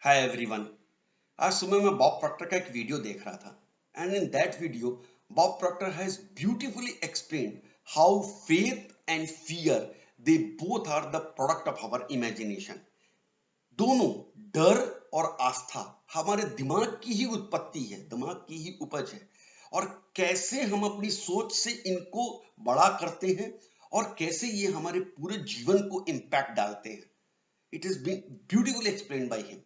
Hi everyone. आज सुबह मैं बॉब प्रॉक्टर का एक वीडियो देख रहा था and in that video Bob Proctor has beautifully explained how faith and fear they both are the product of our imagination. दोनों डर और आस्था हमारे दिमाग की ही उत्पत्ति है, दिमाग की ही उपज है। और कैसे हम अपनी सोच से इनको बड़ा करते हैं और कैसे ये हमारे पूरे जीवन को इम्पैक्ट डालते हैं। It is been beautifully explained by him.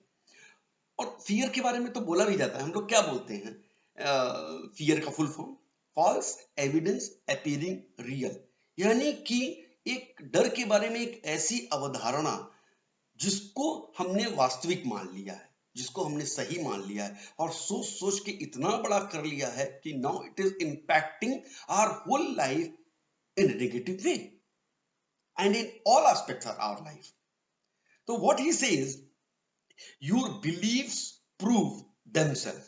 और फियर के बारे में तो बोला भी जाता है, हम लोग क्या बोलते हैं फियर का full form false evidence appearing real, यानी कि एक डर के बारे में एक ऐसी अवधारणा जिसको हमने वास्तविक मान लिया है, जिसको हमने सही मान लिया है और सोच सोच के इतना बड़ा कर लिया है कि now it is impacting our whole life in negative way and in all aspects of our life. तो what he says, your beliefs prove themselves.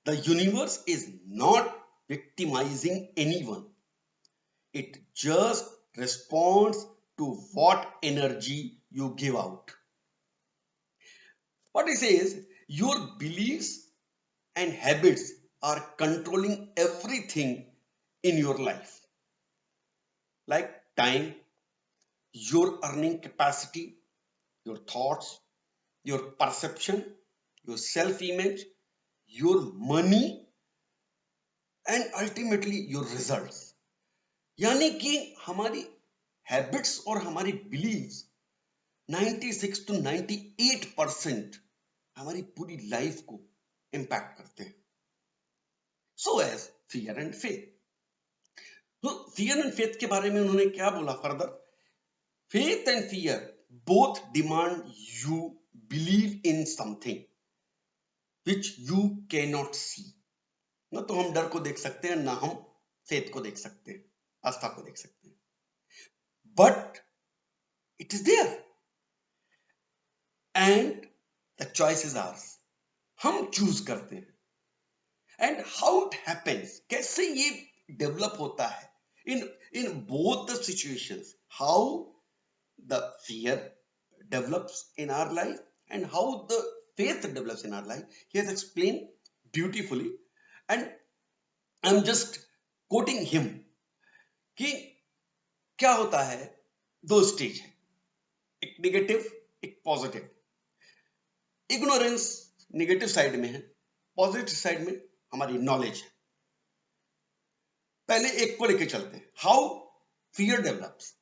The universe is not victimizing anyone. It just responds to what energy you give out. What he says, your beliefs and habits are controlling everything in your life, like time, your earning capacity, your thoughts, your perception, your self image, your money, and ultimately your results. यानी कि हमारी habits और हमारी beliefs 96 to 98% हमारी पूरी life को impact करते हैं। So as fear and faith. तो फियर एंड फेथ के बारे में उन्होंने क्या बोला further, faith and fear both demand you believe in something which you can not see. ना तो हम डर को देख सकते हैं, ना हम फेथ को देख सकते हैं, आस्था को देख सकते हैं, but it is there and the choice is ours. हम चूज करते हैं। एंड हाउ इट हैपेंस, कैसे ये डेवलप होता है in in both the situations, how the fear develops in our life and how the faith develops in our life, he has explained beautifully. And I'm just quoting him कि क्या होता है, दो stage है, एक negative एक positive. Ignorance negative side में है, पॉजिटिव साइड में हमारी नॉलेज है। पहले एक को लेके चलते हैं, how fear develops.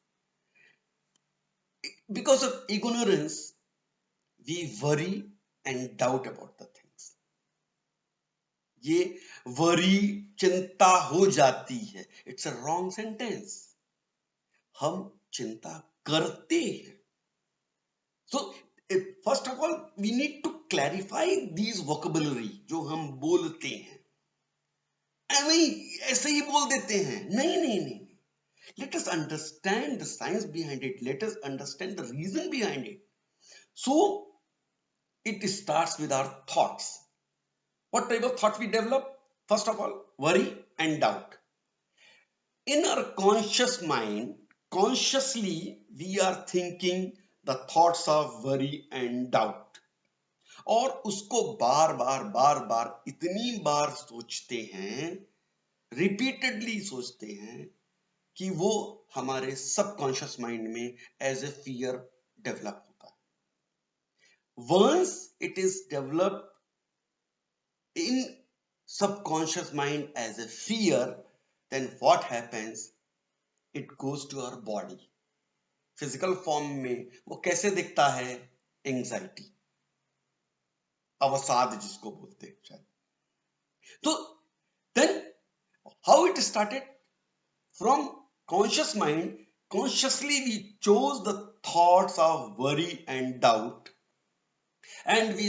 Because of ignorance we worry and doubt about the things. ये वरी चिंता हो जाती है, इट्स अ रॉन्ग सेंटेंस। हम चिंता करते हैं। So first of all we need to clarify these vocabulary जो हम बोलते हैं। ऐसे ही बोल देते हैं, नहीं नहीं नहीं, let us understand the science behind it, let us understand the reason behind it. So it starts with our thoughts. What type of thought we develop? First of all, worry and doubt. In our conscious mind, consciously we are thinking the thoughts of worry and doubt, और उसको बार बार बार बार इतनी बार सोचते हैं, repeatedly सोचते हैं कि वो हमारे सबकॉन्शियस माइंड में एज ए फियर डेवलप होता है। Once it is developed in subconscious mind as a fear, then what happens, it goes to our body, physical form में वो कैसे दिखता है, एंजाइटी, अवसाद जिसको बोलते हैं शायद। तो then how it started, from conscious mind, consciously we chose the thoughts of worry and doubt, and we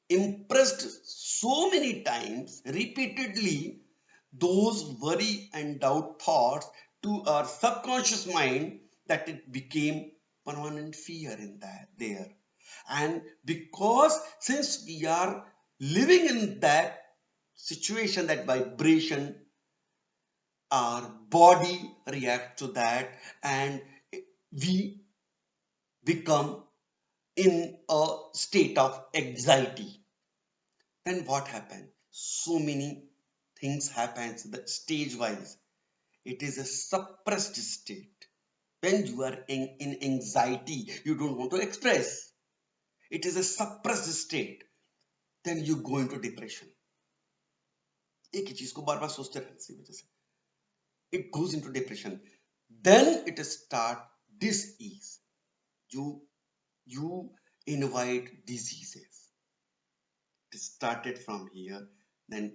impressed so many times repeatedly those worry and doubt thoughts to our subconscious mind that it became permanent fear in that there. And because since we are living in that situation, that vibration, our body reacts to that and we become in a state of anxiety, then what happens? So many things happens that stage wise. It is a suppressed state. When you are in anxiety, you don't want to express. It is a suppressed state. Then you go into depression. एक ही चीज को बार बार सोचते रहने की वजह से it goes into depression. Then it start disease. You invite diseases. It started from here, then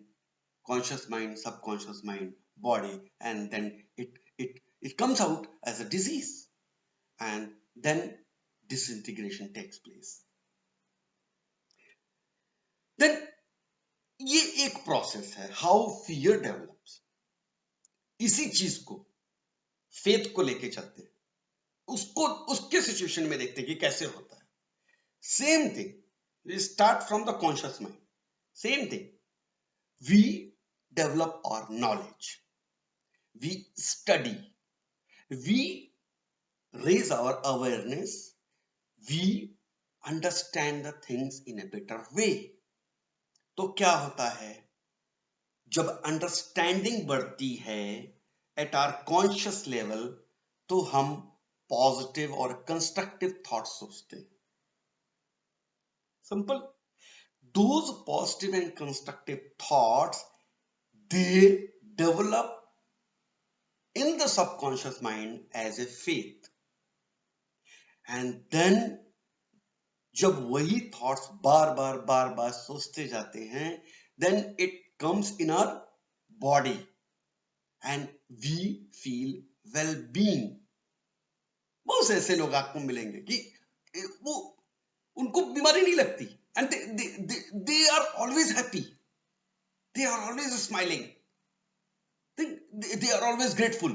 conscious mind, subconscious mind, body, and then it comes out as a disease, and then disintegration takes place. Then ये एक process है how fear develops. इसी चीज को faith को लेके चलते हैं, उसको उसके सिचुएशन में देखते हैं कि कैसे होता है. Same thing, we start from the conscious mind. Same thing, we develop our knowledge, we study, we raise our awareness, we understand the things in a better way. तो क्या होता है, जब अंडरस्टैंडिंग बढ़ती है एट आवर कॉन्शियस लेवल, तो हम positive और कंस्ट्रक्टिव थॉट्स सोचते हैं. Simple. Those positive and constructive thoughts, they develop in the subconscious mind as a faith. And then जब वही थॉट्स बार बार सोचते जाते हैं, then it comes in our body and we feel well-being. बहुत से ऐसे लोग आपको मिलेंगे कि वो उनको बीमारी नहीं लगती, and they are always happy, they are always smiling, they are always grateful.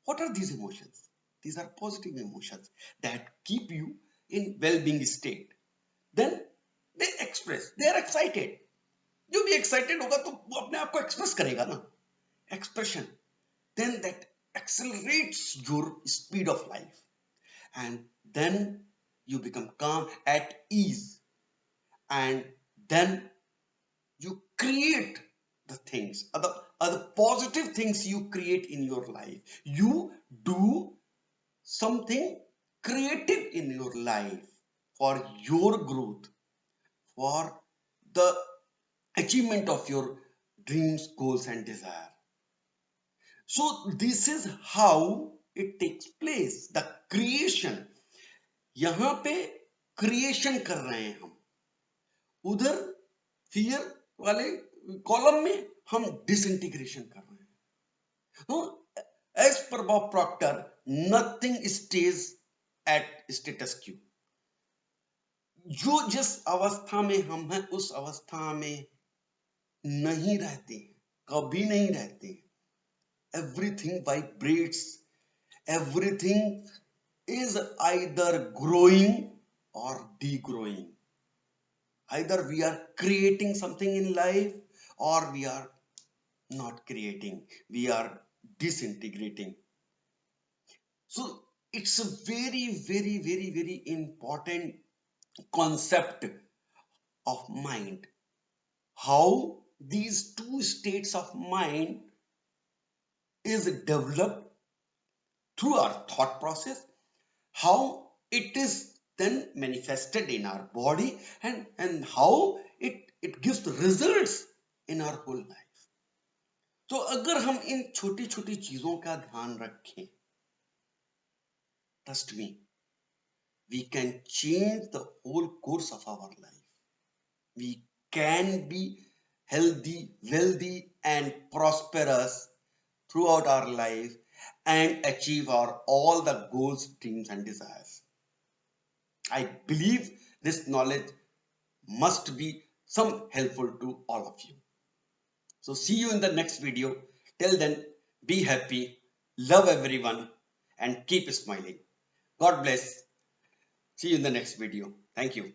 What are these emotions? These are positive emotions that keep you in well-being state. Then they express, they are excited. जो भी excited होगा तो वो अपने आप को express करेगा ना. Expression, then that accelerates your speed of life, and then you become calm, at ease, and then you create the things, other positive things you create in your life. You do something creative in your life for your growth, for the achievement of your dreams, goals, and desire. So this is how it takes place. The creation, यहां पे creation कर रहे हैं हम, उधर fear वाले column में हम डिसइंटीग्रेशन कर रहे हैं. As per Bob Proctor, nothing stays at status quo. जो जिस अवस्था में हम हैं उस अवस्था में नहीं रहते, कभी नहीं रहते. Everything vibrates, everything is either growing or degrowing. Either we are creating something in life or we are not creating, we are disintegrating. So it's a very important concept of mind, how these two states of mind is developed through our thought process, how it is then manifested in our body, and how it gives the results in our whole life. तो अगर हम इन छोटी छोटी चीजों का ध्यान रखें, trust me, we can change the whole course of our life. We can be healthy, wealthy, and prosperous throughout our life and achieve all the goals, dreams, and desires. I believe this knowledge must be some helpful to all of you. So see you in the next video. Till then, be happy, love everyone, and keep smiling. God bless. See you in the next video. Thank you.